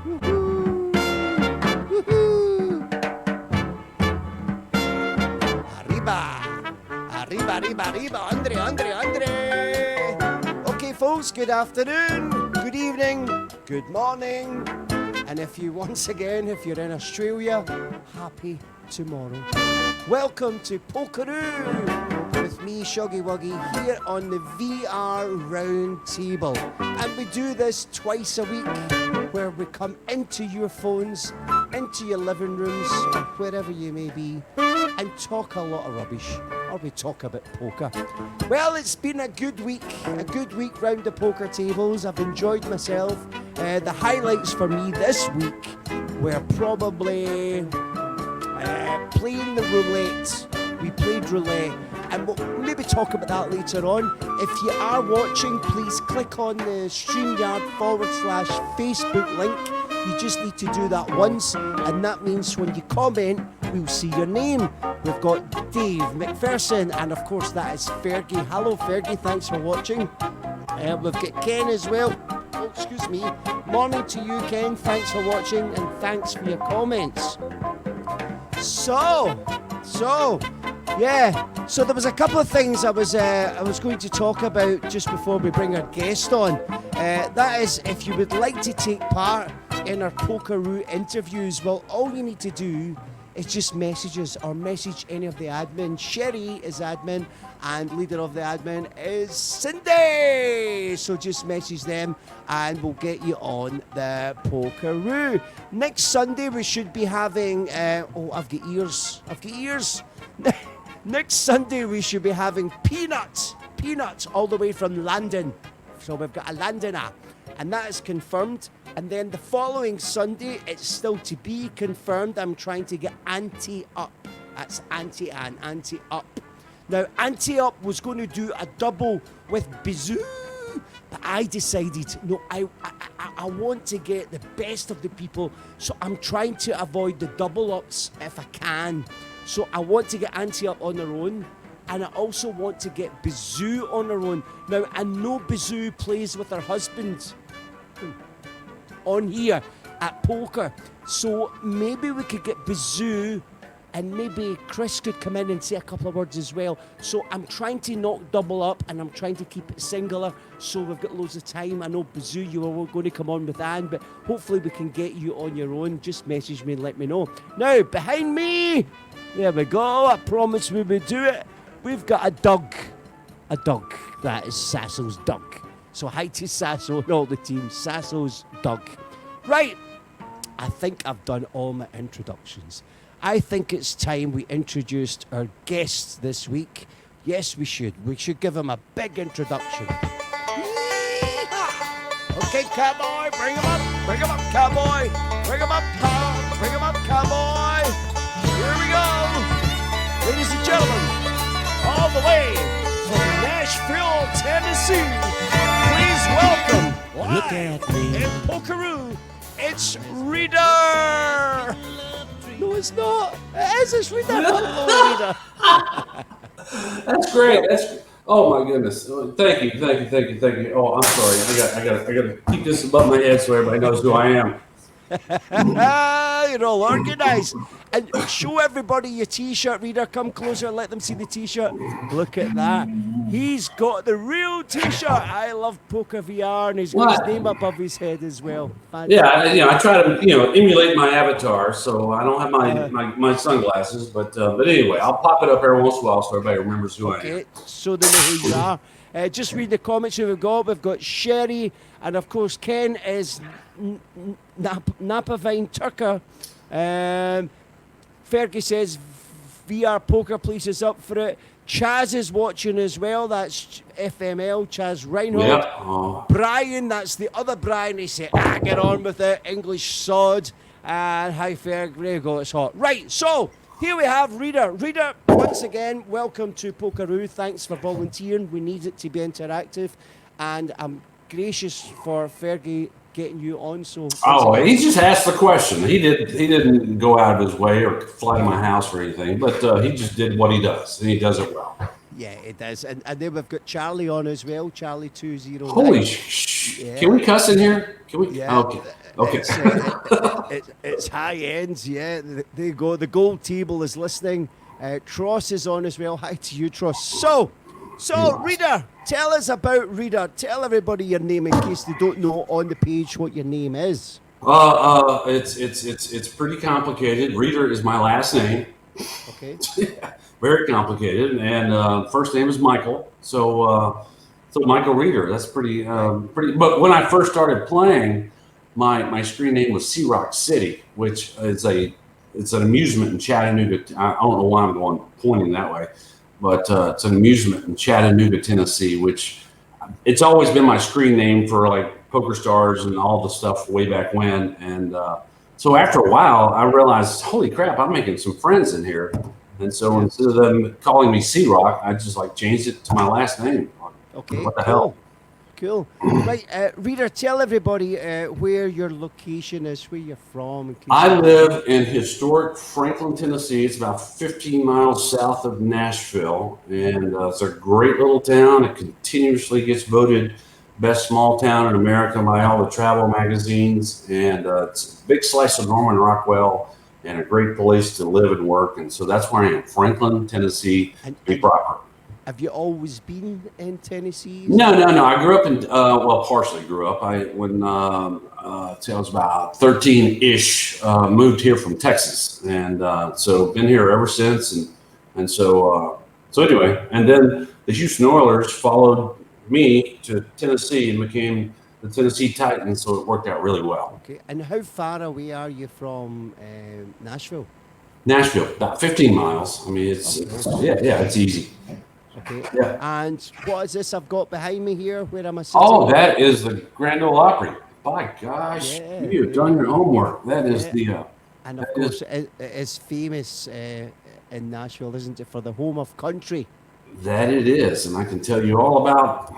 Woohoo! Woohoo! Arriba! Arriba, arriba, arriba! Andre, Andre, Andre! Okay, folks, good afternoon, good evening, good morning. And if you're in Australia, happy tomorrow. Welcome to Pokeroo with me, Shuggy Wuggy, here on the VR Round Table. And we do this twice a week, where we come into your phones, into your living rooms, or wherever you may be, and talk a lot of rubbish, or we talk about poker. Well, it's been a good week round the poker tables. I've enjoyed myself. The highlights for me this week were probably playing the roulette. We played roulette, and we'll maybe talk about that later on. If you are watching, please click on the StreamYard/Facebook link. You just need to do that once, and that means when you comment, we'll see your name. We've got Dave McPherson, and of course that is Fergie. Hello Fergie, thanks for watching. We've got Ken as well. Oh, excuse me. Morning to you, Ken. Thanks for watching, and thanks for your comments. So there was a couple of things I was going to talk about just before we bring our guest on. That is, if you would like to take part in our Pokeroo interviews, well, all you need to do is just message us or message any of the admin. Sherry is admin, and leader of the admin is Cindy. So just message them and we'll get you on the Pokeroo. Next Sunday we should be having, I've got ears. Next Sunday we should be having Peanuts all the way from London. So we've got a Londoner, and that is confirmed. And then the following Sunday, it's still to be confirmed. I'm trying to get Auntie Up. That's Auntie Anne, Auntie Up. Now, Auntie Up was going to do a double with Bizou, but I decided, no, I want to get the best of the people, so I'm trying to avoid the double ups if I can. So I want to get Auntie Up on her own, and I also want to get Bizou on her own. Now, I know Bizou plays with her husband on here at poker, so maybe we could get Bizou, and maybe Chris could come in and say a couple of words as well. So I'm trying to not double up, and I'm trying to keep it singular, so we've got loads of time. I know Bizou, you were going to come on with Anne, but hopefully we can get you on your own. Just message me and let me know. Now, behind me, there we go. I promised we would do it. We've got a dog. That is Sasso's dog. So hi to Sasso and all the team. Sasso's dog. Right, I think I've done all my introductions. I think it's time we introduced our guests this week. Yes, we should. We should give him a big introduction. Okay, cowboy, bring him up, cowboy. Bring him up, cowboy. Here we go. Ladies and gentlemen, all the way from Nashville, Tennessee, please welcome, look at me, in Pokeroo, it's Reader. No, it's not. It is, it's Reader. Hello, Reader. That's great. Oh my goodness. Thank you. Oh, I'm sorry. I got to keep this above my head so everybody knows who I am. You're all organized. And show everybody your t-shirt, Reader. Come closer, let them see the t-shirt. Look at that. He's got the real t-shirt. I love Poker VR, and he's got his name above his head as well. Fantastic. Yeah, I try to emulate my avatar, so I don't have my sunglasses, but anyway, I'll pop it up every once in a while so everybody remembers who I am. Okay, so they know who you are. Just read the comments who we've got. We've got Sherry, and of course Ken is Napavine Turker. Fergie says VR Poker Place is up for it. Chaz is watching as well. That's FML, Chaz Reinhold. Yep. Oh. Brian, that's the other Brian. He said, get on with it. English sod. And hi, Ferg. There you go. It's hot. Right, so here we have Reader. Reader, once again, welcome to Pokeroo. Thanks for volunteering. We need it to be interactive. And I'm gracious for Fergie getting you on. So he just asked the question. He didn't go out of his way or fly to my house or anything, but he just did what he does, and he does it well. Yeah, it does. And then we've got Charlie on as well, Charlie 209. Holy Yeah, Can we cuss in here? Can we? yeah. Okay. Okay. It's high ends. Yeah, there you go. The gold table is listening. Tross is on as well. Hi to you, Tross. So, Reader, tell us about Reader. Tell everybody your name in case they don't know on the page what your name is. It's pretty complicated. Reader is my last name. Okay. Very complicated, and first name is Michael. So Michael Reader. That's pretty. But when I first started playing, my screen name was Sea Rock City, which is it's an amusement in Chattanooga. I don't know why I'm pointing that way, but it's an amusement in Chattanooga, Tennessee, which it's always been my screen name for like Poker Stars and all the stuff way back when. And so after a while, I realized, holy crap, I'm making some friends in here. And so instead of them calling me Sea Rock, I just like changed it to my last name. Okay. What the hell? Cool. Right, Reader, tell everybody where your location is, where you're from. In case I live in historic Franklin, Tennessee. It's about 15 miles south of Nashville, and it's a great little town. It continuously gets voted best small town in America by all the travel magazines, and it's a big slice of Norman Rockwell and a great place to live and work. And so that's where I am, Franklin, Tennessee, to be proper. Have you always been in Tennessee? No. I grew up in, partially grew up. When I was about 13-ish, moved here from Texas. And so been here ever since. And so anyway, and then the Houston Oilers followed me to Tennessee and became the Tennessee Titans. So it worked out really well. Okay. And how far away are you from Nashville? Nashville, about 15 miles. I mean, it's easy. Okay. Yeah. And what is this I've got behind me here? Where am I sitting? Oh, that is the Grand Ole Opry. By gosh, you've done your homework. That is the. And of course, it is famous in Nashville, isn't it, for the home of country? That it is, and I can tell you all about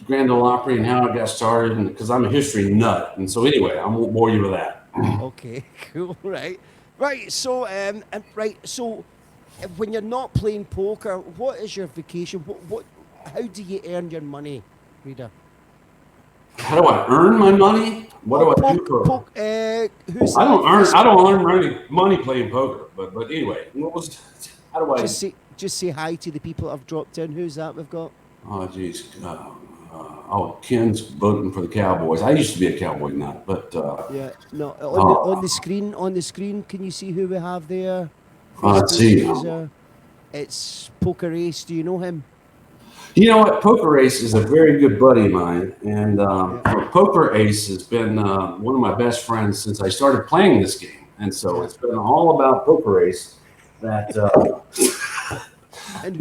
Grand Ole Opry and how it got started, and because I'm a history nut. And so anyway, I won't bore you with that. Okay, cool, right. So, so when you're not playing poker, what is your vacation? How do you earn your money, Reader? How do I earn my money? What do I do for? I don't earn any money playing poker. But anyway, how do I? Just say hi to the people that have dropped in. Who's that we've got? Oh, geez. Ken's voting for the Cowboys. I used to be a Cowboy nut, but on the screen, can you see who we have there? Let's see. It's Poker Ace. Do you know him? You know what? Poker Ace is a very good buddy of mine, and Poker Ace has been one of my best friends since I started playing this game, and so it's been all about Poker Ace. And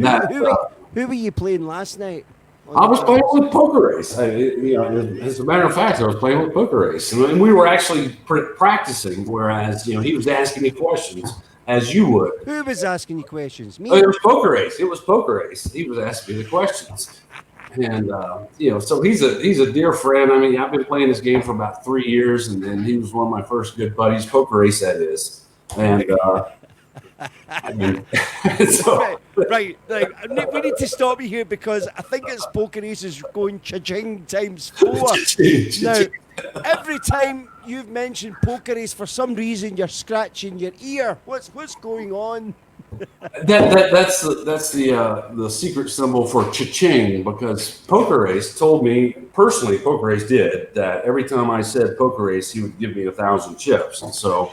who were you playing last night? I was playing with Poker Ace. As a matter of fact, I was playing with Poker Ace, and we were actually practicing. Whereas, he was asking me questions, as you would. Who was asking you questions? Me? Oh, it was Poker Ace. It was Poker Ace. He was asking me the questions, and so he's a dear friend. I mean, I've been playing this game for about 3 years, and he was one of my first good buddies. Poker Ace, that is, and. Right. We need to stop you here because I think it's Poker Ace is going cha-ching times 4. Now, every time you've mentioned Poker Ace, for some reason you're scratching your ear. What's going on? That's the secret symbol for cha-ching, because Poker Ace told me personally. Poker Ace did that every time I said Poker Ace, he would give me 1,000 chips. And so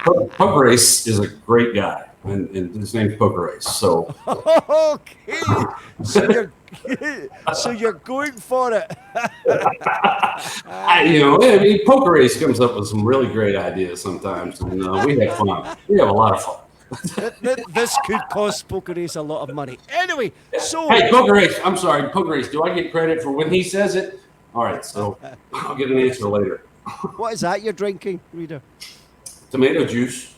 Poker Ace is a great guy, and his name's Poker Ace. So okay, so you're going for it. I mean, Poker Ace comes up with some really great ideas sometimes, and we have fun. We have a lot of fun. This could cost Poker Ace a lot of money. Anyway, so hey, Poker Ace, I'm sorry, Poker Ace, do I get credit for when he says it? All right, so I'll get an answer later. What is that you're drinking, Reader? Tomato juice.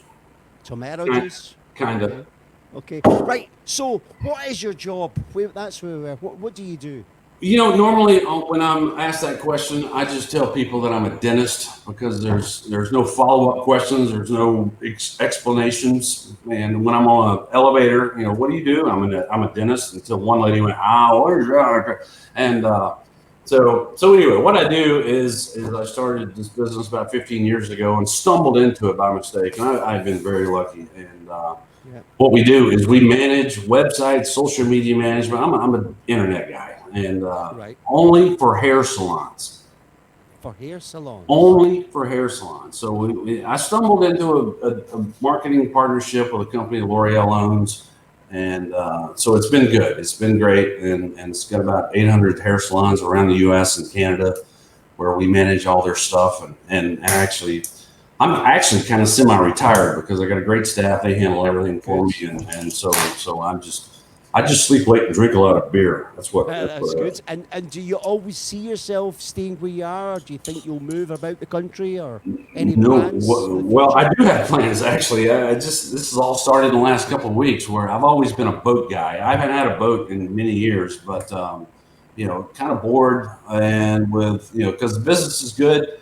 Tomato juice? Kind of. Okay. Right. So, what is your job? That's where we are. What do you do? Normally when I'm asked that question, I just tell people that I'm a dentist because there's no follow up questions, there's no explanations. And when I'm on an elevator, what do you do? I'm a dentist. Until one lady went, what is that? And so anyway, what I do is I started this business about 15 years ago and stumbled into it by mistake, and I've been very lucky. And Yeah. what we do is we manage websites, social media management. I'm an internet guy, and Right. only for hair salons. For hair salons. Only for hair salons. So I stumbled into a marketing partnership with a company L'Oreal owns, and so it's been good. It's been great, and it's got about 800 hair salons around the U.S. and Canada where we manage all their stuff, and actually I'm actually kind of semi-retired because I got a great staff. They handle everything for me, and so I just sleep late and drink a lot of beer. That's what. That's good. And do you always see yourself staying where you are, or do you think you'll move about the country, or any No, plans? well, I do have plans actually. This has all started in the last couple of weeks where I've always been a boat guy. I haven't had a boat in many years, but kind of bored and with because the business is good.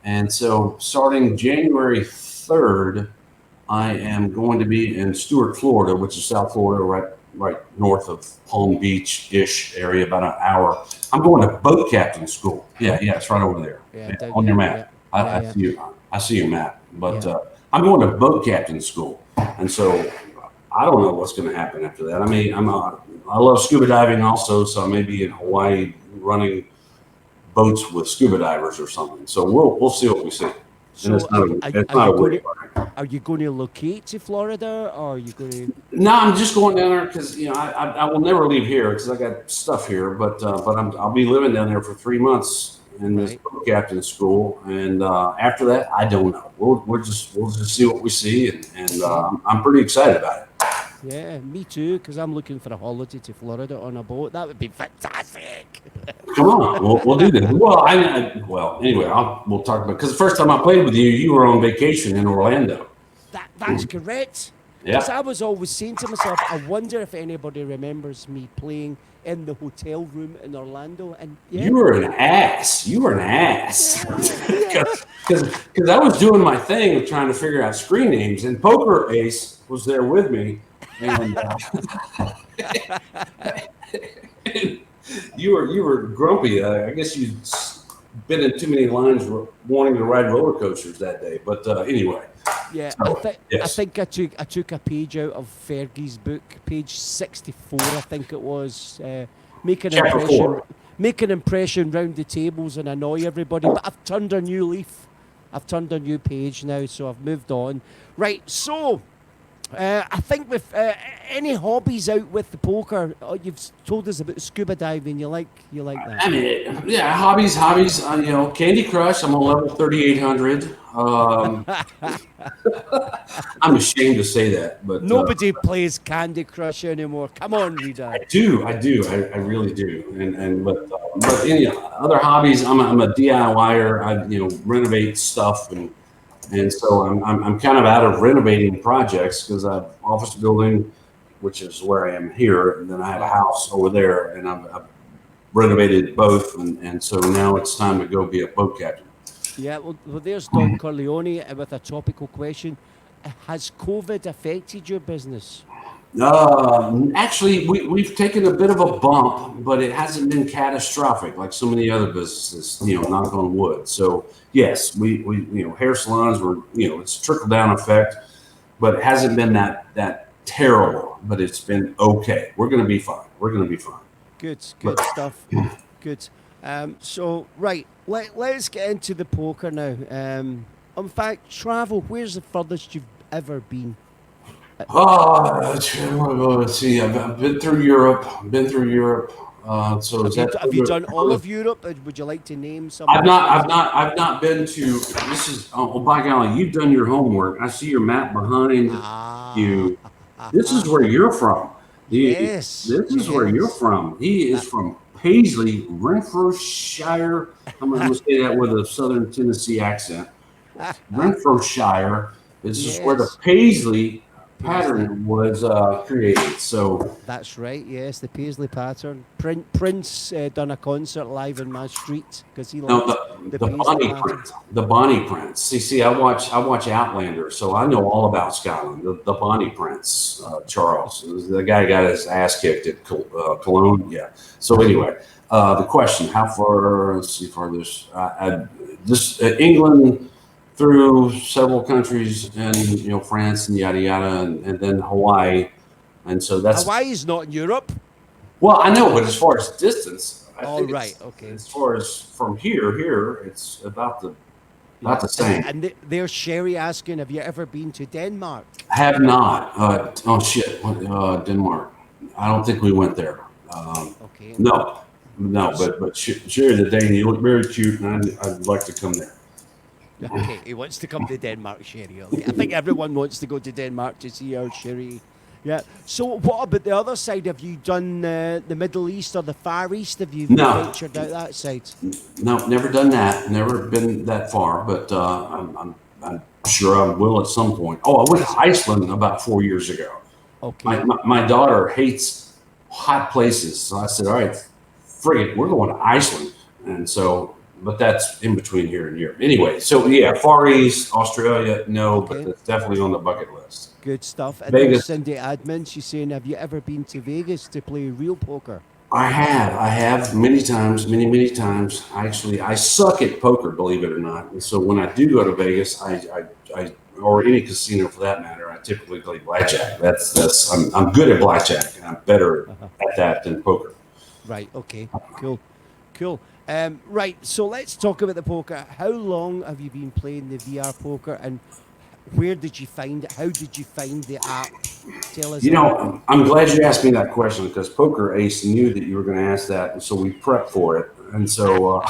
And so starting January 3rd, I am going to be in Stuart, Florida, which is South Florida, right north of Palm Beach-ish area, about an hour. I'm going to boat captain school. Yeah, it's right over there. Yeah, On your map. Yeah. I see your map. But I'm going to boat captain school. And so I don't know what's going to happen after that. I mean, I love scuba diving also, so I may be in Hawaii running boats with scuba divers or something. So we'll see what we see. So are you going to locate to Florida, or are you going to? No, I'm just going down there because I will never leave here because I got stuff here. But I'll be living down there for 3 months in this boat captain school, and after that, I don't know. We'll just see what we see, and I'm pretty excited about it. Yeah, me too, because I'm looking for a holiday to Florida on a boat. That would be fantastic. Come on, we'll do this. Well, anyway, we'll talk about because the first time I played with you, you were on vacation in Orlando. That's correct. Yeah. Because I was always saying to myself, I wonder if anybody remembers me playing in the hotel room in Orlando. And you were an ass. Because I was doing my thing of trying to figure out screen names, and Poker Ace was there with me, and you were grumpy. I guess you'd been in too many lines wanting to ride roller coasters that day. But anyway. Yeah, so, I think I took a page out of Fergie's book, page 64, I think it was. Make an impression round the tables and annoy everybody. But I've turned a new leaf. I've turned a new page now, so I've moved on. Right, so I think with any hobbies out with the poker, you've told us about scuba diving. You like that? I mean, yeah, hobbies. Candy Crush. I'm on level 3,800. I'm ashamed to say that, but nobody plays Candy Crush anymore. Come on, Rita. I do. I really do. But any other hobbies? I'm a DIYer. I renovate stuff and so I'm kind of out of renovating projects because I have office building, which is where I am here, and then I have a house over there, and I've renovated both, and so now it's time to go be a boat captain. Yeah, well there's Don Corleone with a topical question. Has COVID affected your business? Actually, we've taken a bit of a bump, but it hasn't been catastrophic like so many other businesses. Knock on wood. So yes, we hair salons were it's trickle down effect, but it hasn't been that terrible. But it's been okay. We're gonna be fine. Good stuff. Good. So right, let's get into the poker now. In fact, travel. Where's the furthest you've ever been? Let's see. I've been through Europe. So have you done all of Europe? Would you like to name some? I've not been to. This is by golly, you've done your homework. I see your map behind you. This is where you're from. Yes. This is where you're from. He is from Paisley, Renfrewshire. I'm going to say that with a Southern Tennessee accent. Renfrewshire. This is where the Paisley pattern was created. So That's right. Yes, the Paisley pattern. Prince done a concert live in my street because he no, liked the the Paisley Bonnie pattern. print, the Bonnie prints. See, I watch Outlander, so I know all about Scotland. The Bonnie prints, Charles, the guy got his ass kicked at Cologne. Yeah. So anyway, the question: how far? Let's see, farthest. This England through several countries, and France and yada yada, and then Hawaii, and so that's Hawaii's not in Europe. well, I know, but as far as distance, I All think right. it's Okay. as far as from here, it's about the same. And there's Sherry asking, have you ever been to Denmark? Have not. Oh shit, Denmark. I don't think we went there. Okay. No, no. But Sherry the Dane, you look very cute, and I'd like to come there. Okay, he wants to come to Denmark, Sherry. Okay. I think everyone wants to go to Denmark to see our Sherry. Yeah. So what about the other side? Have you done the Middle East or the Far East? Have you No. ventured out that side? No, never done that. Never been that far, but I'm sure I will at some point. Oh, I went to Iceland about 4 years ago. Okay. My daughter hates hot places, so I said, "All right, frig it, we're going to Iceland." And so, but that's in between here and Europe. Anyway, so yeah, Far East, Australia, no, but Okay. it's definitely on the bucket list. Good stuff. And Vegas. there's Cindy Admin. She's saying, have you ever been to Vegas to play real poker? I have many times, many times. Actually, I suck at poker, believe it or not. And so when I do go to Vegas, I or any casino for that matter, I typically play blackjack. I'm good at blackjack, and I'm better at that than poker. Right. Okay. Cool. Right. So let's talk about the poker. How long have you been playing the VR poker, and where did you find it? How did you find the app? Tell us. I'm glad you asked me that question because Poker Ace knew that you were going to ask that, and so we prepped for it. And so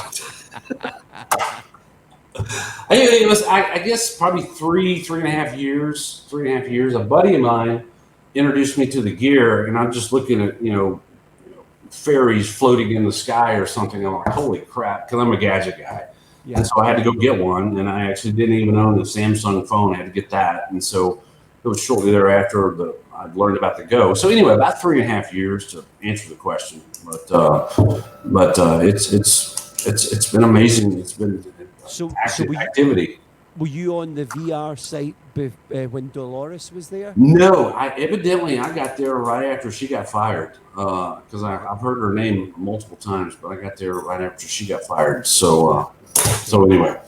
it was, I guess, probably three and a half years. A buddy of mine introduced me to the gear, and I'm just looking at fairies floating in the sky or something. I'm like, holy crap, because I'm a gadget guy. Yeah. And so I had to go get one, and I actually didn't even own the Samsung phone. I had to get that, and so it was shortly thereafter that I learned about the Go. So anyway, about 3.5 years to answer the question, but it's been amazing. It's been activity. Were you on the VR site when Dolores was there? No, evidently I got there right after she got fired because I've heard her name multiple times, but I got there right after she got fired. So anyway.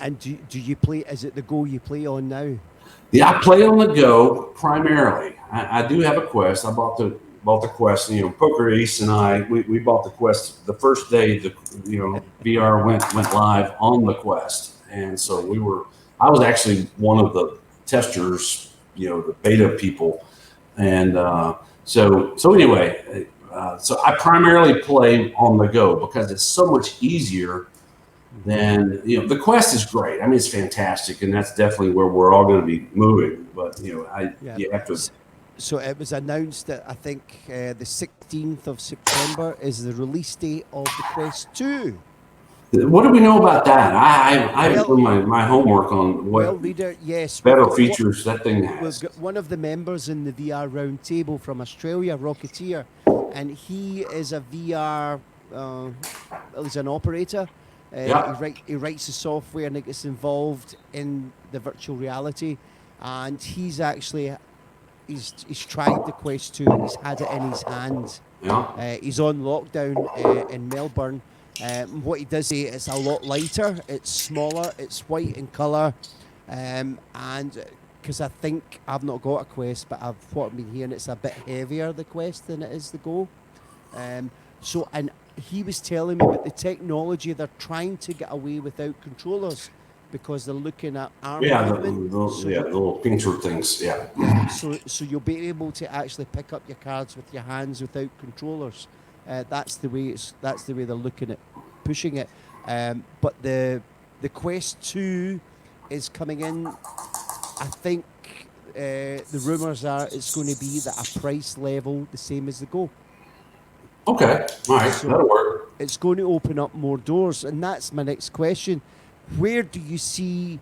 And do you play? Is it the Go you play on now? Yeah, I play on the Go primarily. I do have a Quest. I bought the Quest. Poker Ace and we bought the Quest the first day VR went live on the Quest, and so I was actually one of the testers, the beta people, and so anyway, so I primarily play on the Go because it's so much easier. Then the Quest is great. I mean, it's fantastic, and that's definitely where we're all going to be moving. But you have to. So it was announced that I think the 16th of September is the release date of the Quest 2. What do we know about that? I haven't done my homework on what better features that thing has. We've got one of the members in the VR Roundtable from Australia, Rocketeer, and he is a VR. He's an operator. He writes the software and it gets involved in the virtual reality, and he's tried the Quest 2. He's had it in his hand. Yeah. He's on lockdown in Melbourne. What he does say, it's a lot lighter, it's smaller, it's white in colour, and because I think I've not got a Quest, but what I've been hearing, it's a bit heavier, the Quest, than it is the Go. And he was telling me about the technology. They're trying to get away without controllers because they're looking at arm movement. The little pincher things. Yeah. So you'll be able to actually pick up your cards with your hands without controllers. That's the way they're looking at pushing it. But the Quest 2 is coming in. I think the rumours are it's going to be at a price level the same as the Go. Okay, all right, so that'll work. It's going to open up more doors, and that's my next question. Where do you see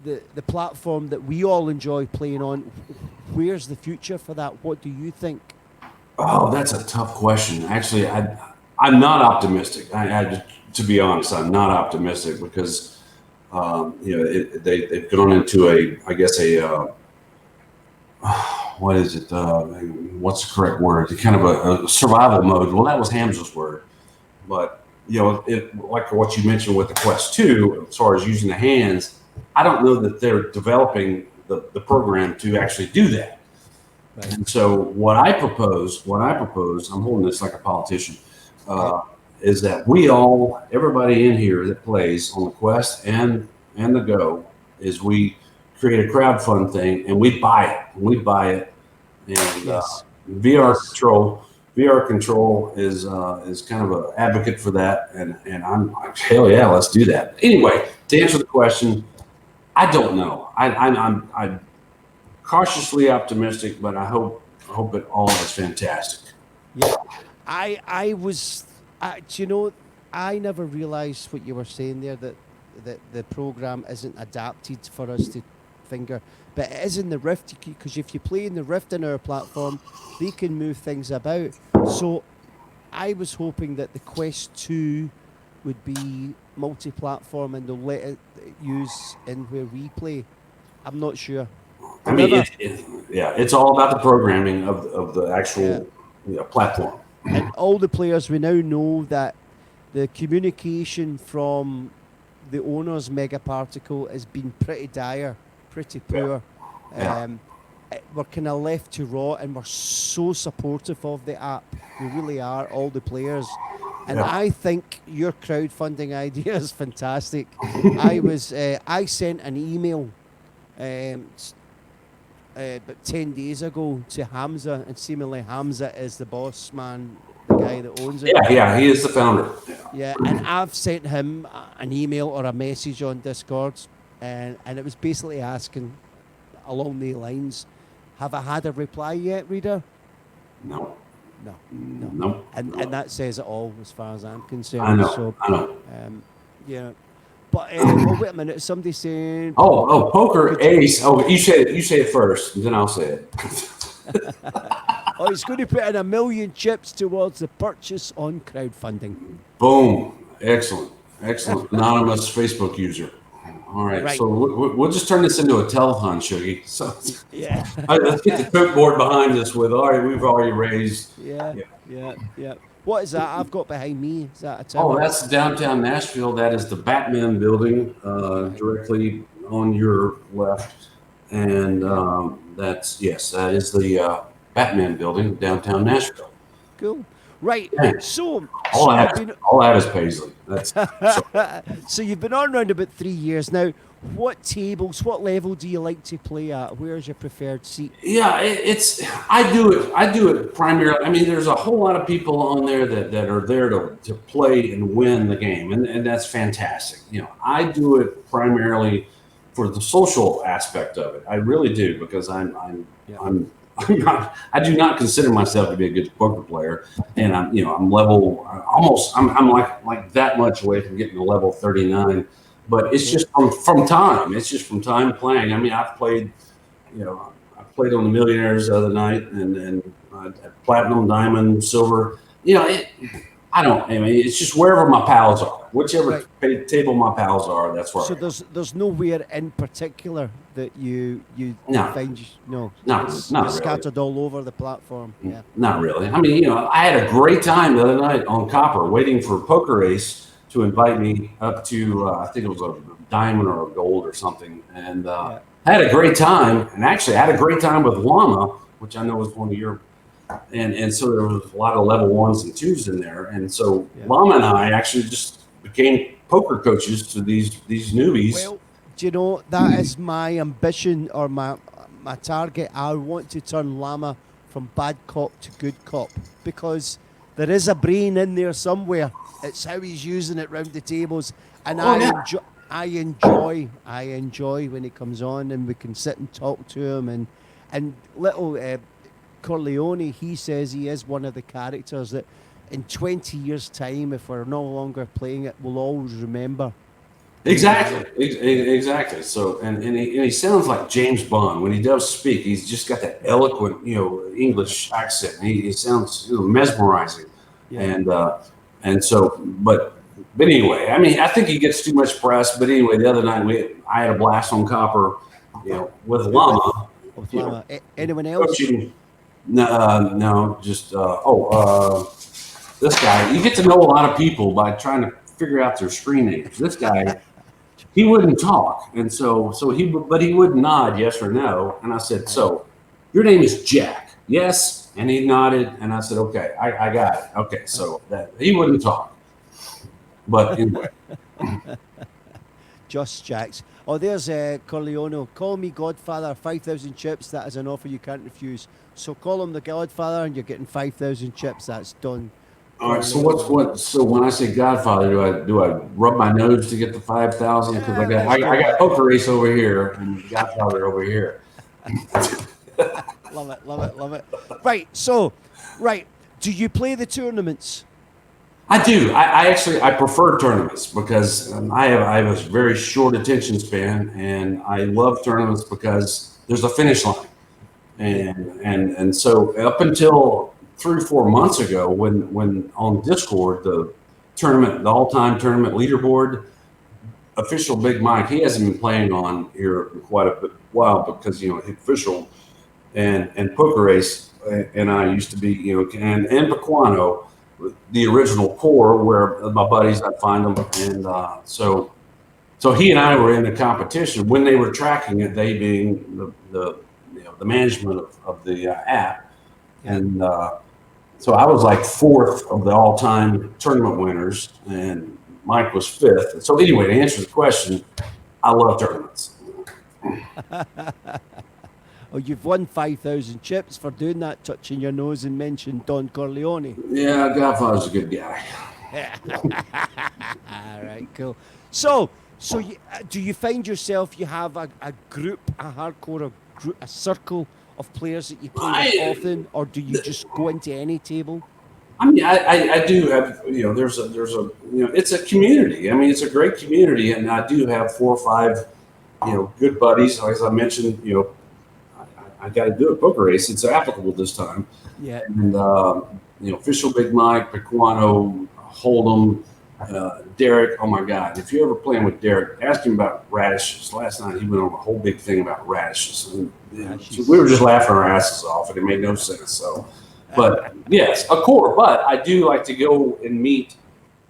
the platform that we all enjoy playing on, where's the future for that? What do you think? Oh, that's a tough question. Actually, I'm not optimistic. To be honest, I'm not optimistic because they've gone into I guess what is it? What's the correct word? Kind of a survival mode. Well, that was Hamza's word, but like what you mentioned with the Quest 2, as far as using the hands, I don't know that they're developing the program to actually do that. Right. And so what I propose, I'm holding this like a politician, is that everybody in here that plays on the Quest and the Go, is we create a crowdfund thing and we buy it. And yes. VR Control is kind of an advocate for that, and I'm like, hell yeah, let's do that. Anyway, to answer the question, I don't know. I'm cautiously optimistic, but I hope it all is fantastic. Yeah, I was, I never realised what you were saying there, that the program isn't adapted for us to finger, but it is in the Rift, because if you play in the Rift in our platform, they can move things about. So I was hoping that the Quest 2 would be multi-platform and they'll let it use in where we play. I'm not sure. I mean, it's all about the programming of the actual platform. And all the players, we now know that the communication from the owner's Megaparticle has been pretty dire, pretty poor. Yeah. We're kind of left to rot, and we're so supportive of the app. We really are, all the players. And I think your crowdfunding idea is fantastic. I sent an email about 10 days ago to Hamza, and seemingly Hamza is the boss man, the guy that owns it. Yeah, he is the founder. Yeah, and I've sent him an email or a message on Discord, and it was basically asking along the lines, have I had a reply yet, reader? No. And that says it all as far as I'm concerned. I know. So, I know. Yeah. But oh, wait a minute, somebody's saying. Oh, Poker Ace. Oh, you say it first, and then I'll say it. Oh, he's going to put in 1 million chips towards the purchase on crowdfunding. Boom! Excellent. Anonymous Facebook user. All right. So we'll just turn this into a telethon, Shuggy. So yeah. Let's get the cook board behind us with we've already raised. Yeah. What is that I've got behind me? Is that a tower? Oh, that's downtown Nashville. That is the Batman building, directly on your left, and that is the Batman building, downtown Nashville. Cool. Right. Yeah. So all that is Paisley. So you've been on around about 3 years now. What level do you like to play at? Where's your preferred seat? Yeah, I do it primarily. I mean, there's a whole lot of people on there that are there to play and win the game, and that's fantastic. I do it primarily for the social aspect of it. I really do, because I do not consider myself to be a good poker player, and I'm level almost. I'm like that much away from getting to level 39. But it's just from time. It's just from time playing. I mean, I've played, I played on the Millionaires the other night, and platinum, diamond, silver. It's just wherever my pals are, whichever table my pals are. That's where. So there's nowhere in particular that you find not really. Scattered all over the platform. Yeah. Not really. I mean, I had a great time the other night on Copper, waiting for Poker Ace to invite me up to, I think it was a diamond or a gold or something. And I had a great time. And actually, I had a great time with Llama, which I know is one of your, and so there was a lot of level 1s and 2s in there. And so Llama and I actually just became poker coaches to these newbies. Well, do you know, that is my ambition, or my target. I want to turn Llama from bad cop to good cop, because there is a brain in there somewhere. It's how he's using it round the tables, and I enjoy when he comes on and we can sit and talk to him. And little Corleone, he says he is one of the characters that in 20 years' time, if we're no longer playing it, we'll always remember. Exactly. So, and he sounds like James Bond when he does speak. He's just got that eloquent, English accent. He sounds mesmerizing, Yeah. and so, but anyway, I mean, I think he gets too much press. But anyway, the other night I had a blast on Copper, with Llama, With you Lama. know, Anyone else? coaching. No, just this guy. You get to know a lot of people by trying to figure out their screen names. This guy, he wouldn't talk, and but he would nod yes or no. And I said, "So, your name is Jack, yes?" And he nodded, and I said, "Okay, I got it. Okay." So that he wouldn't talk, but anyway. Just Jacks. Oh, there's Corleone. Call me Godfather. 5,000 chips. That is an offer you can't refuse. So call him the Godfather, and you're getting 5,000 chips. That's done. All right. So So when I say Godfather, do I rub my nose to get the 5,000? Because I got Poker Ace over here and Godfather over here. Love it, love it, love it. Right. Do you play the tournaments? I do. I actually prefer tournaments because I have a very short attention span, and I love tournaments because there's a finish line, and so up until 3 or 4 months ago, when on Discord the all-time tournament leaderboard official Big Mike, he hasn't been playing on here in quite a while because official and Poker Ace and I used to be and Pequano, the original core where my buddies, I'd find them. And so he and I were in a competition when they were tracking it, they being the management of the app. And so I was like fourth of the all-time tournament winners, and Mike was fifth. So anyway, to answer the question, I love tournaments. Oh, you've won 5,000 chips for doing that, touching your nose and mentioning Don Corleone. Yeah, Godfather's a good guy. All right, cool. So do you find yourself you have a group, a hardcore group, a circle of players that you play with often, or do you just go into any table? I mean, I do have, there's a, it's a community. I mean, it's a great community, and I do have 4 or 5, good buddies. As I mentioned, I got to do a Poker Ace. It's applicable this time. Yeah. And, official Big Mike, Pequano, Hold'em, Derek. Oh my God. If you're ever playing with Derek, ask him about radishes. Last night, he went on a whole big thing about radishes. And, so we were just laughing our asses off, and it made no sense. So, but yes, a core. But I do like to go and meet,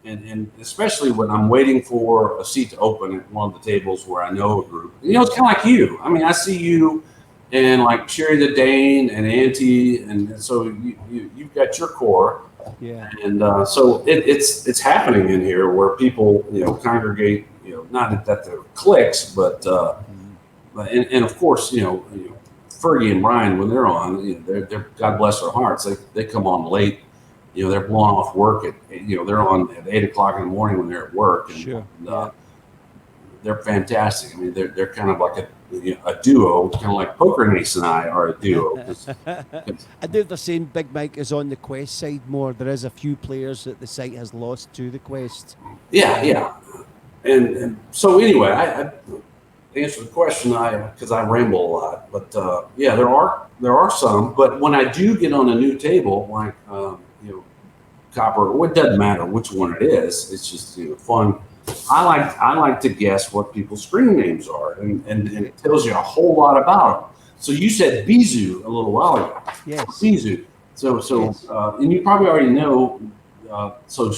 and especially when I'm waiting for a seat to open at one of the tables where I know a group. It's kind of like you. I mean, I see you and like Sherry the Dane and Auntie, and so you've got your core. Yeah. And so it's happening in here where people congregate. Not that they're cliques, but and of course Fergie and Brian, when they're on, they're God bless their hearts. They come on late. They're blowing off work they're on at 8 o'clock in the morning when they're at work. And, sure. they're fantastic. I mean, they're kind of like a duo, kind of like Poker Ace and I are a duo. I do the same. Big Mike is on the Quest side more. There is a few players that the site has lost to the Quest. Yeah. And so anyway, I answer the question because I ramble a lot, but there are some. But when I do get on a new table, like Copper, it doesn't matter which one it is. It's just fun. I like to guess what people's screen names are, and it tells you a whole lot about them. So you said Bizu a little while ago. Yes. Bizu. So yes. And you probably already know. So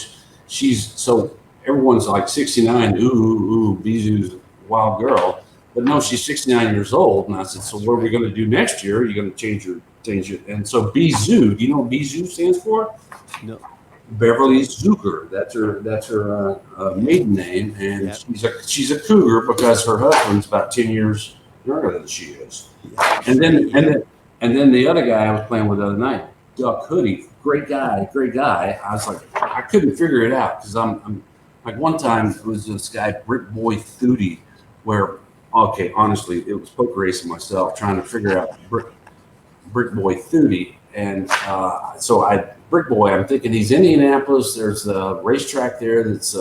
everyone's like 69. Ooh, Bizu's a wild girl. But no, she's 69 years old. And I said, so what are we going to do next year? You're going to change it. And so Bizu, do you know what Bizu stands for? No. Beverly Zucker. That's her maiden name, and she's a cougar because her husband's about 10 years younger than she is. And then the other guy I was playing with the other night, Duck Hoodie, great guy. I was like, I couldn't figure it out because I'm like one time it was this guy Brick Boy Thootie, where honestly it was Poker Ace and myself trying to figure out Brick Boy Thootie, and Brick Boy, I'm thinking he's Indianapolis. There's a racetrack there that's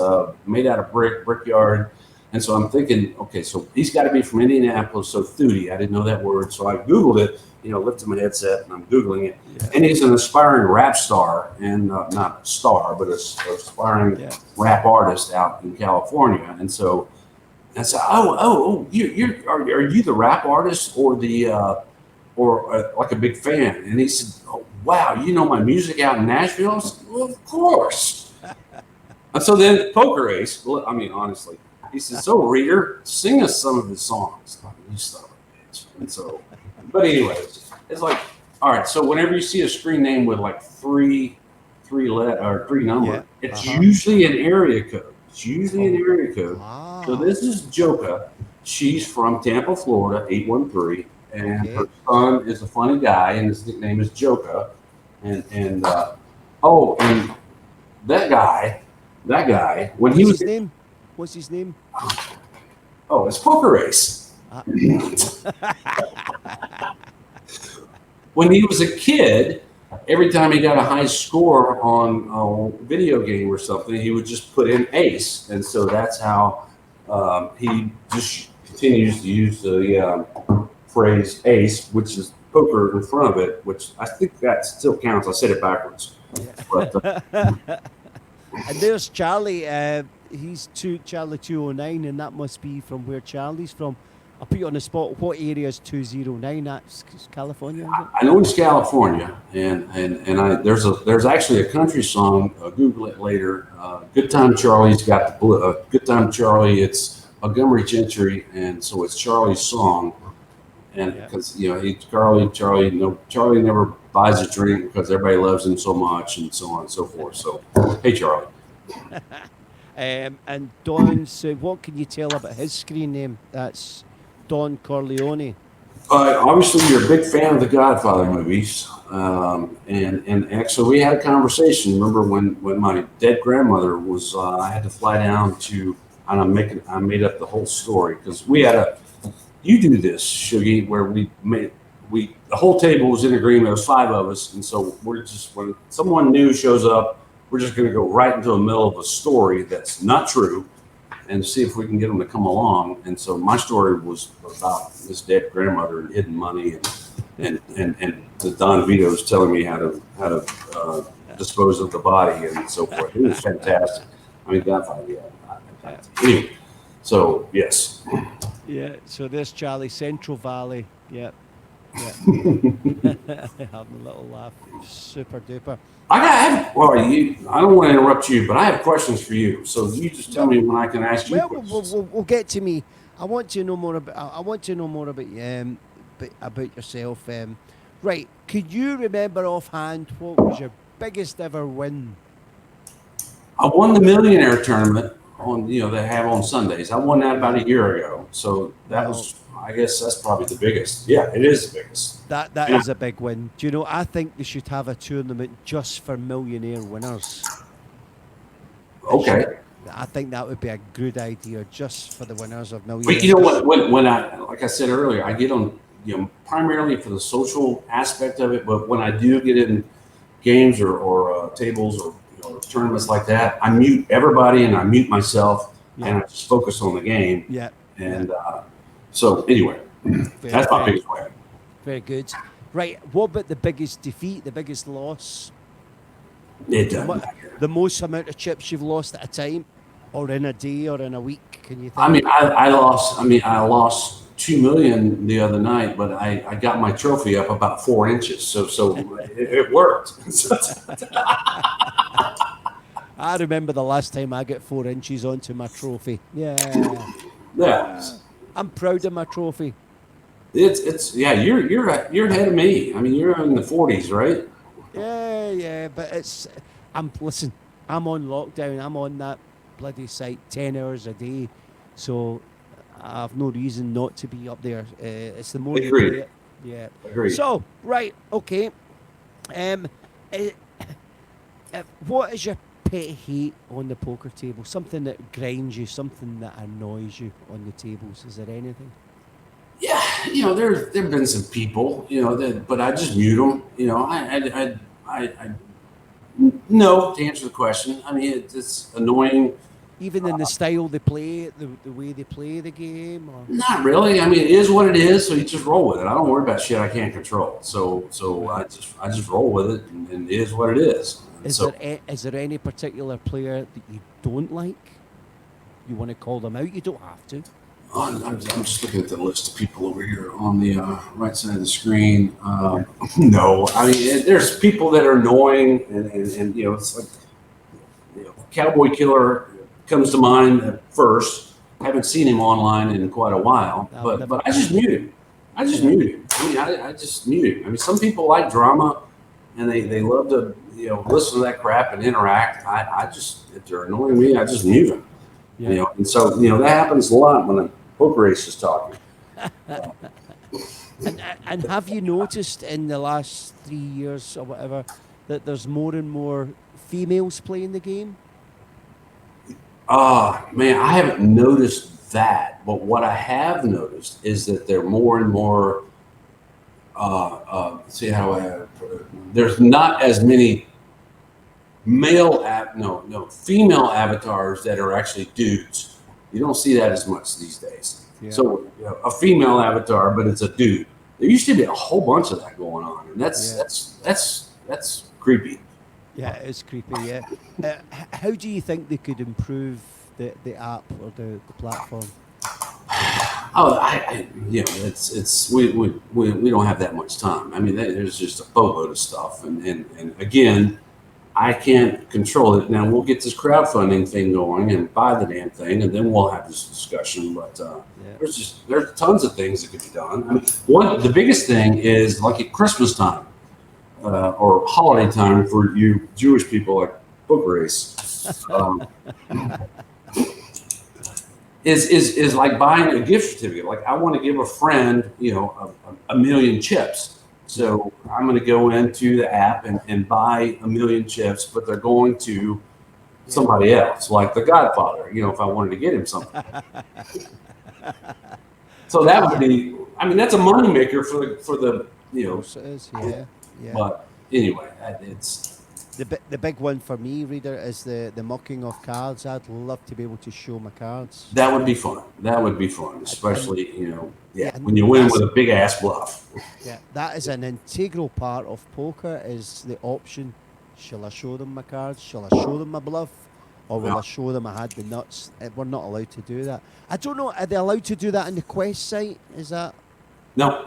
made out of brickyard. And so I'm thinking, okay, so he's got to be from Indianapolis. So Thudi, I didn't know that word. So I Googled it, lifted my headset and I'm Googling it. Yeah. And he's an aspiring rap star and not a star, but an aspiring rap artist out in California. And so I said, are you the rap artist or like a big fan? And he said, oh, wow, you know my music out in Nashville? I said, well, of course. And so then Poker Ace, I mean, honestly, he said, so Reader, sing us some of his songs. You son of a bitch. And so, but anyways, it's like, all right, so whenever you see a screen name with like three number, it's usually an area code. It's usually an area code. Wow. So this is Joka. She's from Tampa, Florida, 813. And her son is a funny guy, and his nickname is Joka. And that guy, when he was his name? What's his name? Oh, it's Poker Ace. When he was a kid, every time he got a high score on a video game or something, he would just put in Ace, and so that's how he just continues to use the phrase Ace, which is poker in front of it, which I think that still counts. I said it backwards. Yeah. But, and there's Charlie. He's Charlie 209, and that must be from where Charlie's from. I'll put you on the spot. What area is 209? That's California, is it? I know it's California, and there's actually a country song. Google it later. Good Time Charlie's got the Good Time Charlie. It's Montgomery Gentry, and so it's Charlie's song. And because Charlie never buys a drink because everybody loves him so much, and so on and so forth. So, hey, Charlie. And Don, so what can you tell about his screen name? That's Don Corleone. Obviously, you're a big fan of the Godfather movies, and actually, we had a conversation. Remember when my dead grandmother was? I had to fly down to, and I made up the whole story because we had a. You do this, Shuggy, where the whole table was in agreement. There was 5 of us, and so we're just when someone new shows up, we're just going to go right into the middle of a story that's not true, and see if we can get them to come along. And so my story was about this dead grandmother and hidden money, and the Don Vito's telling me how to dispose of the body and so forth. It was fantastic. I mean, Godfather, anyway, so yes. Yeah, so there's Charlie, Central Valley. Yeah. Having a little laugh. Super duper. I don't want to interrupt you, but I have questions for you. So you just tell me when I can ask you questions. We'll get to me. I want to know more about yourself. Right. Could you remember offhand what was your biggest ever win? I won the Millionaire Tournament on they have on Sundays. I won that about a year ago. So that was, I guess that's probably the biggest. Yeah, it is the biggest. That is a big win. Do you know, I think they should have a tournament just for millionaire winners. Okay. I think that would be a good idea just for the winners of millionaire. But you know what, when I, like I said earlier, I get on, primarily for the social aspect of it, but when I do get in games or tables or tournaments like that, I mute everybody and I mute myself and I just focus on the game. Yeah. And so anyway, that's my biggest win. Very good. Right. What about the biggest defeat, the biggest loss? It doesn't matter. The most amount of chips you've lost at a time, or in a day, or in a week? Can you think? I mean, I lost 2 million the other night, but I got my trophy up about 4 inches, so it worked. I remember the last time I got 4 inches onto my trophy. Yeah. I'm proud of my trophy. It's you're ahead of me. I mean, you're in the 40s, right? Yeah, but I'm on lockdown. I'm on that bloody site 10 hours a day, so I have no reason not to be up there. It's the more you play it. Yeah. Agreed. So, right, okay. What is your pet hate on the poker table? Something that grinds you, something that annoys you on the tables. Is there anything? Yeah, there've been some people, but I just mute them. No, to answer the question. I mean, it's annoying. Even in the style they play, the way they play the game, or Not really. I mean, it is what it is. So you just roll with it. I don't worry about shit I can't control. So I just roll with it, and it is what it is. And is so there any particular player that you don't like? You want to call them out? You don't have to. I'm just looking at the list of people over here on the right side of the screen. No, I mean, there's people that are annoying, and you know, it's like, you know, Cowboy Killer comes to mind at first. Haven't seen him online in quite a while, but I just mute him. I just mute him. I mean, I just mute him. I mean, some people like drama, and they love to, you know, listen to that crap and interact. I just, if they're annoying me, I just mute them. Yeah. You know, and so, you know, that happens a lot when a poker race is talking. And have you noticed in the last 3 years or whatever that there's more and more females playing the game? Man, I haven't noticed that, but what I have noticed is that they're more and more. See how I put it? There's not as many female avatars that are actually dudes. You don't see that as much these days. Yeah. So, you know, a female avatar, but it's a dude. There used to be a whole bunch of that going on, and that's creepy. Yeah, it's creepy. Yeah. How do you think they could improve the app or the platform? Oh, you know, it's we don't have that much time. I mean, there's just a boatload of stuff, and again, I can't control it. Now we'll get this crowdfunding thing going and buy the damn thing, and then we'll have this discussion. But there's tons of things that could be done. I mean, the biggest thing is like at Christmas time or holiday time for you Jewish people like book race. Is like buying a gift certificate. Like I want to give a friend, you know, a million chips. So I'm going to go into the app and buy a million chips, but they're going to somebody else, like the Godfather, you know, if I wanted to get him something. So that would be, I mean, that's a moneymaker for the, you know. It is, yeah. But anyway, it's. The big one for me, Reader, is the mucking of cards. I'd love to be able to show my cards. That would be fun. That would be fun, especially, you know, when you win with a big ass bluff. Yeah, that is an integral part of poker, is the option. Shall I show them my cards? Shall I show them my bluff? Or will I show them I had the nuts? We're not allowed to do that. I don't know, are they allowed to do that on the Quest site? Is that? No,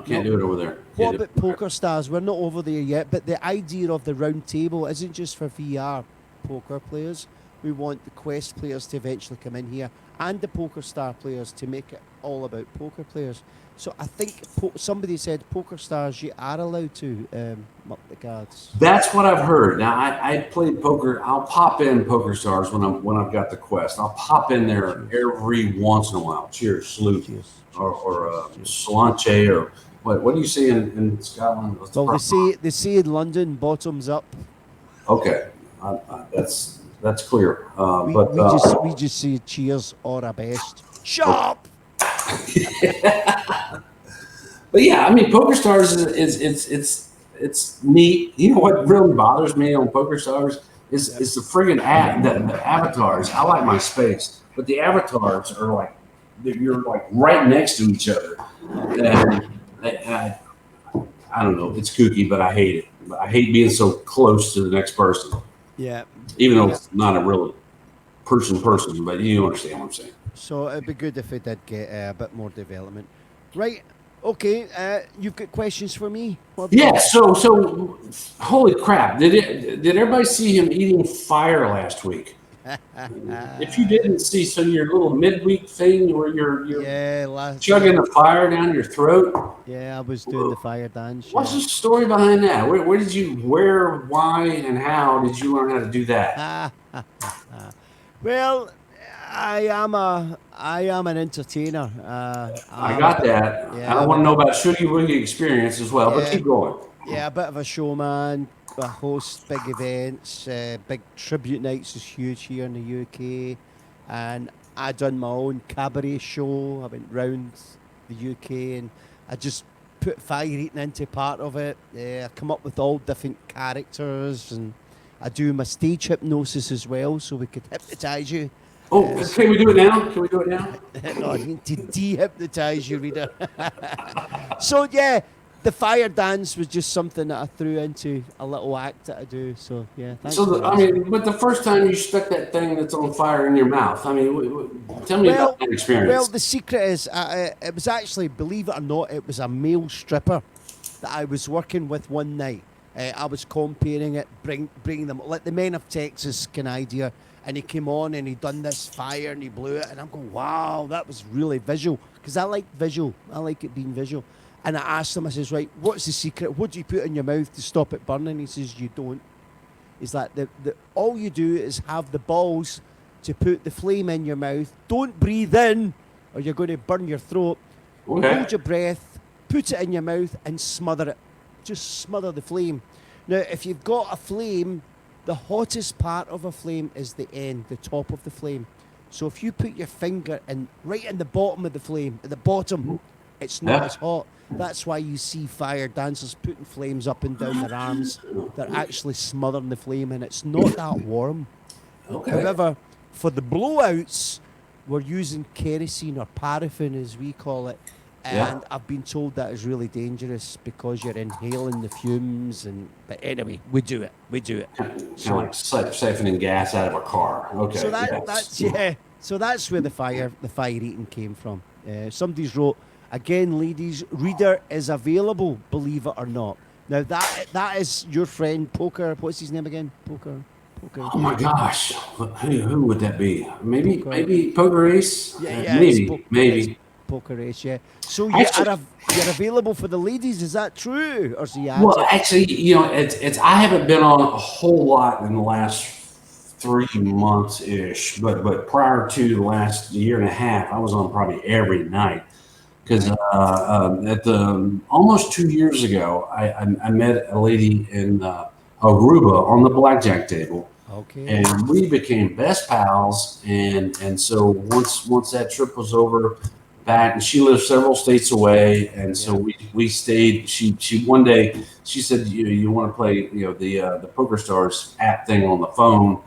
can't do it over there. What about Poker Stars? We're not over there yet, but the idea of the round table isn't just for VR poker players. We want the Quest players to eventually come in here and the Poker Star players to make it all about poker players. So I think somebody said Poker Stars, you are allowed to muck the cards. That's what I've heard. Now I played poker. I'll pop in Poker Stars when I've got the Quest. I'll pop in there every once in a while. Cheers, salute, or Solanche, or what do you say in Scotland? Well, they say in London, bottoms up. Okay, that's clear. We just say cheers or a best. Shut up. But yeah, I mean, Poker Stars it's neat. You know what really bothers me on Poker Stars is the friggin' the avatars. I like my space, but the avatars are like you're like right next to each other, and I don't know. It's kooky, but I hate it. I hate being so close to the next person. Yeah. Even though it's not a real person, but you understand what I'm saying. So it'd be good if it did get a bit more development. Right. Okay. You've got questions for me? Yeah. So holy crap! Did everybody see him eating fire last week? If you didn't see, so your little midweek thing where you're chugging the fire down your throat. Yeah, I was doing the fire dance. What's the story behind that? Where, why, and how did you learn how to do that? Well, I am an entertainer. I got that. Yeah, I want to know about Shuggy Wuggy experience as well, but keep going. Yeah, a bit of a showman. I host big events. Big tribute nights is huge here in the UK. And I done my own cabaret show. I went round the UK and I just put fire eating into part of it. I come up with all different characters, and I do my stage hypnosis as well, so we could hypnotise you Oh, can we do it now? Can we do it now? No, I need to de-hypnotise you, reader. So yeah, the fire dance was just something that I threw into a little act that I do. So yeah, thanks So, for I asking. mean, but the first time you stuck that thing that's on fire in your mouth, I mean, tell me about that Well, experience. the secret is, it was actually, believe it or not, it was a male stripper that I was working with one night. I was comparing it, bringing them like the Men of Texas kind of idea, and he came on and he done this fire and he blew it, and I'm going, wow, that was really visual because I like visual. I like it being visual. And I asked him, I says, right, what's the secret? What do you put in your mouth to stop it burning? He says, you don't. He's like, all you do is have the balls to put the flame in your mouth. Don't breathe in or you're going to burn your throat. Okay. Hold your breath, put it in your mouth and smother it. Just smother the flame. Now, if you've got a flame, the hottest part of a flame is the end, the top of the flame. So if you put your finger in right in the bottom of the flame, at the bottom, it's not as hot. That's why you see fire dancers putting flames up and down their arms. They're actually smothering the flame, and it's not that warm. Okay. However, for the blowouts, we're using kerosene or paraffin, as we call it. And I've been told that is really dangerous because you're inhaling the fumes. But anyway, we do it. We do it. Kind of like siphoning gas out of a car. Okay. So So that's where the fire eating came from. Somebody's wrote, again, ladies, reader is available, believe it or not. Now that is your friend Poker. What's his name again? Poker. Oh my gosh, who would that be? Maybe Poker Ace. Yeah, maybe. Poker Ace. Yeah. So you're available for the ladies. Is that true, or is he? Well, actually, it's I haven't been on a whole lot in the last 3 months ish, but prior to the last year and a half, I was on probably every night. Because at the almost 2 years ago, I met a lady in Aruba on the blackjack table, and we became best pals. And so once that trip was over, back, and she lived several states away, and so we stayed. She one day she said, you want to play the Poker Stars app thing on the phone.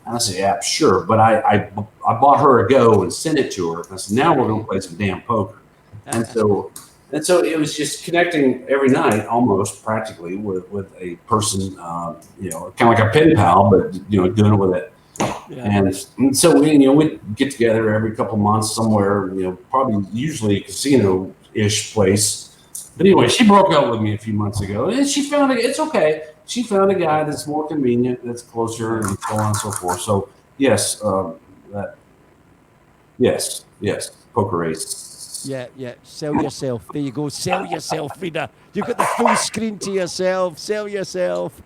And I said, yeah, sure. But I bought her a Go and sent it to her. I said, now we're going to play some damn poker. And so it was just connecting every night, almost practically, with a person, kind of like a pen pal, but doing it with it. Yeah. And so we'd get together every couple months somewhere, probably usually a casino-ish place. But anyway, she broke up with me a few months ago, and she found it's okay. She found a guy that's more convenient, that's closer, and so on and so forth. So yes, yes, Poker Ace. Yeah. Sell yourself. There you go. Sell yourself, reader. You've got the full screen to yourself. Sell yourself.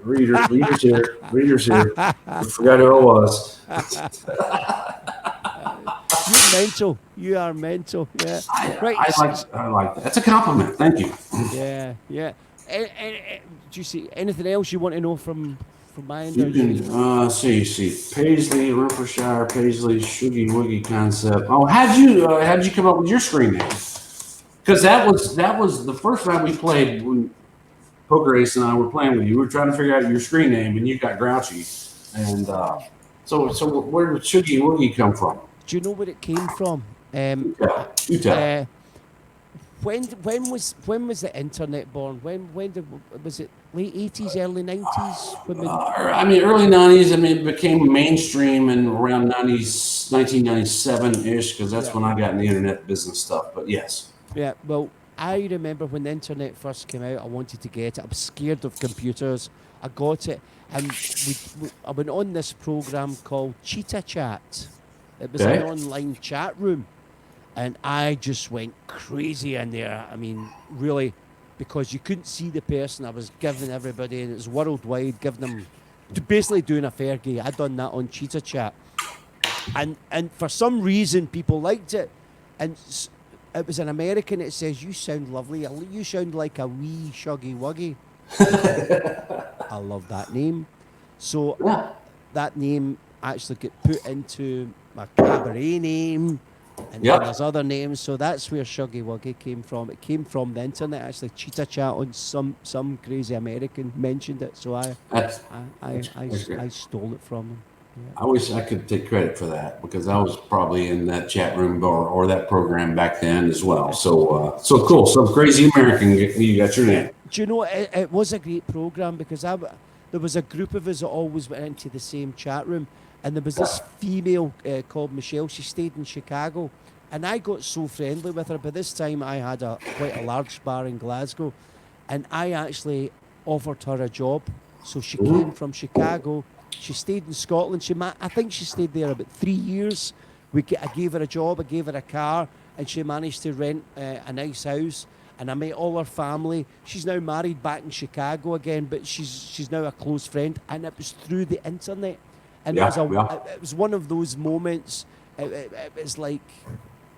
Readers here. I forgot who I was. You're mental. You are mental. Yeah. Right. I like that. That's a compliment. Thank you. Yeah. Do you see anything else you want to know from my end? You can see Paisley, Renfrewshire, Paisley, Shuggy Wuggy concept. Oh, how'd you come up with your screen name? Because that was the first time we played when Poker Ace and I were playing with you. We were trying to figure out your screen name, and you got grouchy. And so where did Shuggy Wuggy come from? Do you know where it came from? You tell. When was the internet born? Was it late 80s, early 90s? Early 90s. It became mainstream in around 1997-ish, because that's when I got in the internet business stuff. But yes. Yeah, well, I remember when the internet first came out, I wanted to get it. I was scared of computers. I got it, and I went on this program called Cheetah Chat. It was an online chat room. And I just went crazy in there. Really, because you couldn't see the person. I was giving everybody, and it was worldwide, giving them, basically doing a fair gay. I'd done that on Cheetah Chat. And for some reason, people liked it. And it was an American. It says, you sound lovely. You sound like a wee Shuggy Wuggy. I love that name. So that name actually got put into my cabaret name. And Yep. then there's other names, so that's where Shuggy Wuggy came from. It came from the internet, actually. Cheetah Chat on some crazy American mentioned it, so That's that's great. I stole it from him. Yeah. I wish I could take credit for that because I was probably in that chat room or that program back then as well. So cool. Some crazy American, you got your name. Do you know, it was a great program because there was a group of us that always went into the same chat room, and there was this female called Michelle. She stayed in Chicago, and I got so friendly with her. By this time, I had quite a large bar in Glasgow, and I actually offered her a job. So she came from Chicago. She stayed in Scotland. I think she stayed there about 3 years. I gave her a job. I gave her a car, and she managed to rent a nice house. And I met all her family. She's now married back in Chicago again, but she's now a close friend. And it was through the internet. And Yeah, it was one of those moments. It was like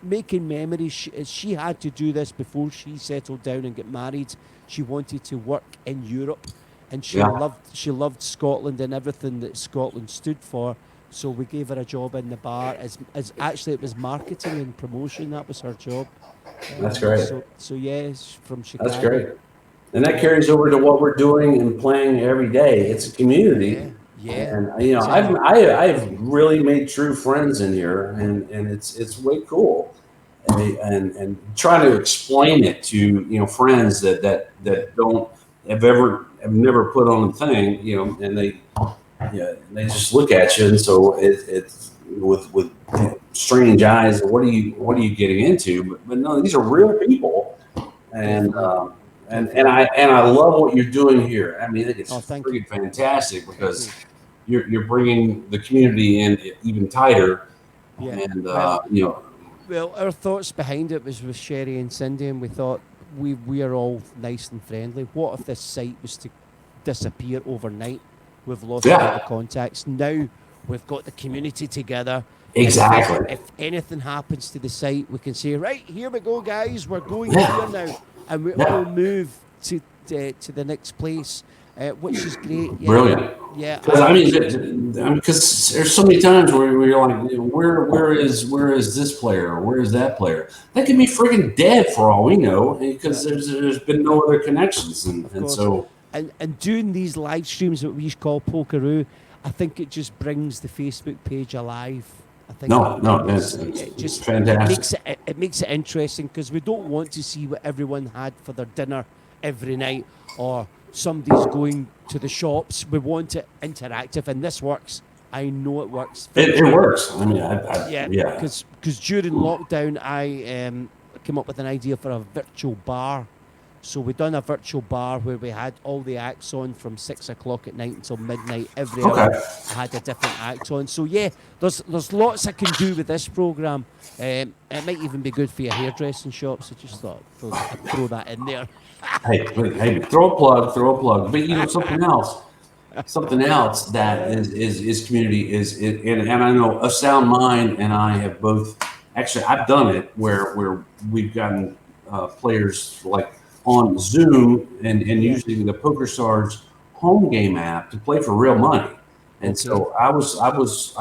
making memories. She had to do this before she settled down and get married. She wanted to work in Europe, and she loved Scotland and everything that Scotland stood for. So we gave her a job in the bar. As actually it was marketing and promotion. That was her job. That's great. So yes, from Chicago. That's great. And that carries over to what we're doing and playing every day. It's a community. Yeah. And I've really made true friends in here, and it's way cool. And try to explain it to friends that don't have never put on a thing, and they just look at you, and so it's with strange eyes. What are you getting into? But no, these are real people, and I love what you're doing here. I mean, I think it's freaking fantastic because you're bringing the community in even tighter, and Well, our thoughts behind it was with Sherry and Cindy, and we thought we are all nice and friendly. What if this site was to disappear overnight? We've lost all the contacts. Now we've got the community together. Exactly. If anything happens to the site, we can say, right, here we go, guys. We're going here now, and we'll move to the next place, which is great. Yeah. Brilliant. Yeah. Because there's so many times where you're like, where is this player or where is that player? That could be freaking dead for all we know because there's been no other connections, and so. And doing these live streams that we call Pokeroo, I think it just brings the Facebook page alive. I think it's just fantastic. It makes it interesting because we don't want to see what everyone had for their dinner every night, or somebody's going to the shops. We want it interactive, and this works. I know it works. It works. I mean, because during lockdown, I came up with an idea for a virtual bar. So we done a virtual bar where we had all the acts on from 6 o'clock at night until midnight. Every hour I had a different act on. So yeah, there's lots I can do with this program. It might even be good for your hairdressing shop. So just thought I'd throw that in there. hey, throw a plug. But something else that is community and I know A Sound Mind and I have both. Actually, I've done it where we've gotten players like on Zoom and using the PokerStars home game app to play for real money. And so I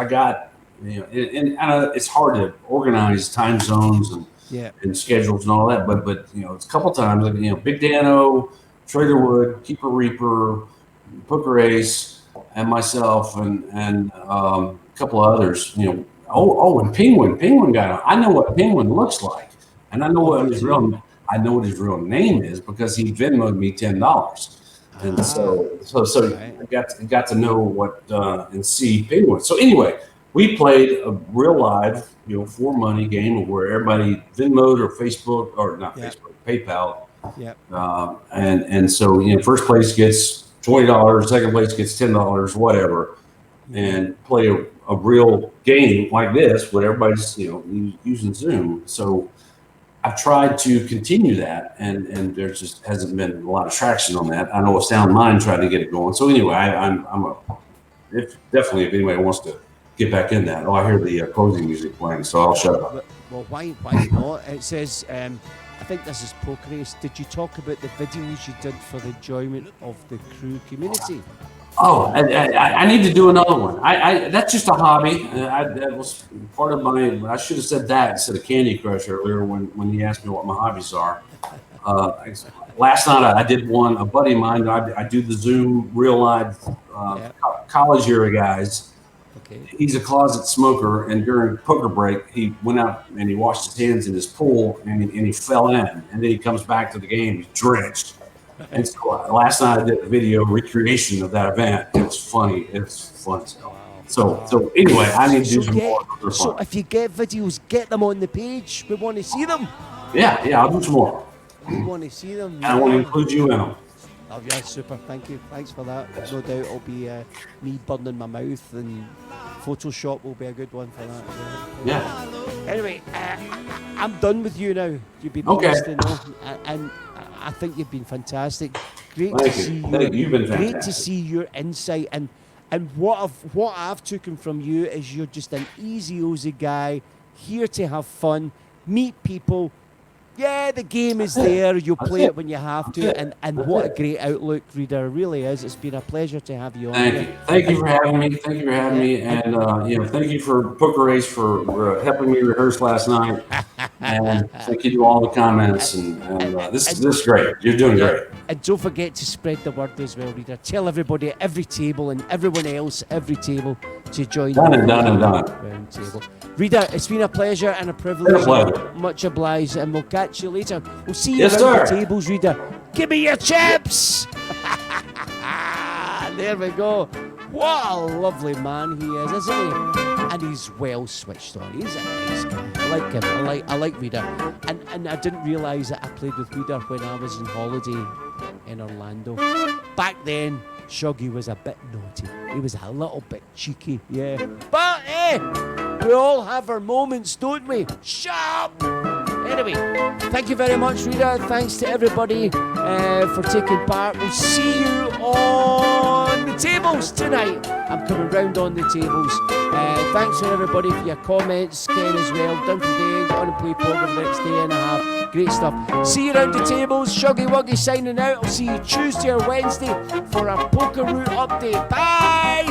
got, and it's hard to organize time zones and schedules and all that, but it's a couple times, like, Big Dano, Trader Wood, Keeper Reaper, Poker Ace, and myself and a couple of others, and Penguin got on. I know what Penguin looks like, and I know what his real name is because he Venmoed me $10, and so I got to know what and see Penguin. So anyway, we played a real live, for money game where everybody Venmoed or Facebook or not Facebook, PayPal. And so first place gets $20, second place gets $10, whatever, and play a real game like this where everybody's using Zoom. So I've tried to continue that, and there just hasn't been a lot of traction on that. I know A Sound Mind tried to get it going. So anyway, definitely if anybody wants to get back in that. I hear the closing music playing, so I'll shut up. Well, why not? It says, I think this is Poker Ace. Did you talk about the videos you did for the enjoyment of the crew community? Oh, I need to do another one. That's just a hobby. That was part of my. I should have said that instead of Candy Crush earlier when he asked me what my hobbies are. Last night I did one. A buddy of mine. I do the Zoom real live Yeah. college era guys. Okay. He's a closet smoker, and during poker break, he went out and he washed his hands in his pool, and he fell in, and then he comes back to the game, he's drenched. And so last night I did a video recreation of that event. It was funny. It's fun. So anyway, I need to do some more. They're So fun. if you get videos, get them on the page. We want to see them. Yeah, I'll do some more. We want to see them. And I want to include you in them. Oh, yeah, super. Thank you. Thanks for that. No doubt it'll be me burning my mouth, and Photoshop will be a good one for that. Yeah. Anyway, I'm done with you now. You've been Okay. pleased to know, and I think you've been fantastic. Great to Thank see you. you. Thank you. You've been Great to fantastic. see your insight, and what I've taken from you is you're just an easy, ozy guy, here to have fun, meet people. Yeah, the game is there. You play it when you have to, and what a great outlook, Reader. It really is. It's been a pleasure to have you on. Thank here. you. Thank you for having me. Thank you for having me. And thank you for Poker Race for helping me rehearse last night. And thank you to all the comments. And this is great. You're doing great. And don't forget to spread the word as well, Reader. Tell everybody at every table and everyone else at every table to join Done the and done and done. round table. Reader, it's been a pleasure and a privilege. Been a pleasure. Much obliged, and we'll catch you later. We'll see you Yes, around the sir. tables, Reader. Give me your chips! There we go. What a lovely man he is, isn't he? And he's well switched on. He's a nice guy. I like him. I like Reader. And I didn't realise that I played with Reader when I was on holiday in Orlando. Back then, Shuggy was a bit naughty. He was a little bit cheeky, yeah. But we all have our moments, don't we? Shut up! Anyway, thank you very much, Reader. Thanks to everybody for taking part. We'll see you on the tables tonight. I'm coming round on the tables. Thanks to everybody for your comments, Ken as well. Done today, got on and play poker the next day and a half. Great stuff. See you around the tables. Shuggy Wuggy signing out. I'll see you Tuesday or Wednesday for a Pokeroo update. Bye!